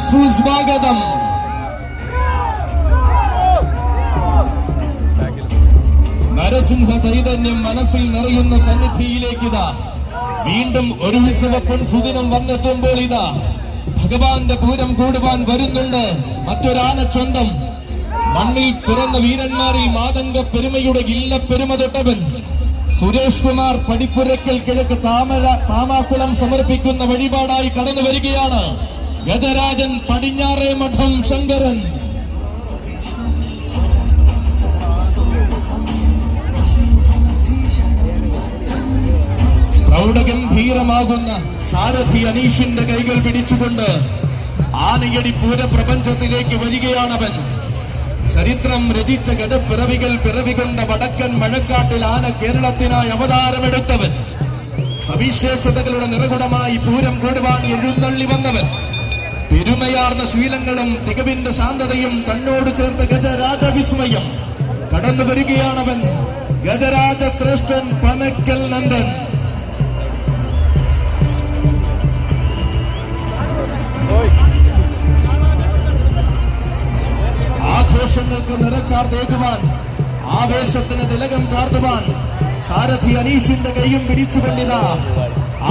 സുസ്വാഗതം. നരസിംഹ ചൈതന്യം മനസ്സിൽ നിറയുന്ന സന്നിധിയിലേക്കിതാ വീണ്ടും ഒരു ഉത്സവ പൊൻസുദിനം വന്നെത്തുമ്പോൾ ഇതാ ഭഗവാന്റെ പൂരം കൂടുവാൻ വരുന്നുണ്ട് മറ്റൊരാന ചൊന്തം. മണ്ണിൽ പിറന്ന വീരന്മാരിൽ മാതംഗ പെരുമയുടെ ഇല്ല പെരുമ തൊട്ടവൻ സുരേഷ് കുമാർ പടിപ്പുരക്കൽ കിഴക്ക് താമാക്കുളം സമർപ്പിക്കുന്ന വഴിപാടായി കടന്നു വരികയാണ് ഗജരാജൻ പടിഞ്ഞാറേ മഠം ശങ്കരൻ. പ്രൗഢഗംഭീരമാകുന്ന സാരഥി അനീഷിന്റെ കൈകൾ പിടിച്ചുകൊണ്ട് ആനയടി പൂരപ്രപഞ്ചത്തിലേക്ക് വരികയാണവൻ. ചരിത്രം രചിച്ച ഗജപ്പിറവികൾ പിറവികൊണ്ട വടക്കൻ മഴക്കാട്ടിൽ ആന കേരളത്തിനായി അവതാരമെടുത്തവൻ. സവിശേഷതകളുടെ നിറകുടമായി പൂരം കൂടുവാൻ എഴുന്നള്ളി വന്നവൻ. പെരുമയാർന്ന ശീലങ്ങളും തികവിന്റെ ശാന്തതയും തന്നോട് ചേർത്ത ഗജരാജവിസ്മയം കടന്നു വരികയാണവൻ ഗജരാജ ശ്രേഷ്ഠൻ പനക്കൽ നന്ദൻ. ആഘോഷങ്ങൾക്ക് നിറച്ചാർത്തേകുവാൻ ആവേശത്തിന് തിലകം ചാർത്തുവാൻ സാരഥി അനീഷിന്റെ കൈയും പിടിച്ചുകൊണ്ടിതാ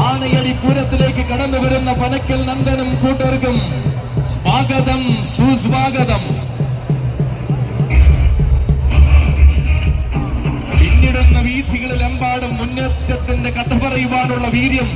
ആനയടി പൂരത്തിലേക്ക് കടന്നു വരുന്ന പനക്കൽ നന്ദനും കൂട്ടർക്കും സ്വാഗതം, സുസ്വാഗതം. പിന്നിടുന്ന വീഥികളിലെമ്പാടും മുന്നേറ്റത്തിന്റെ കഥ പറയുവാനുള്ള വീര്യം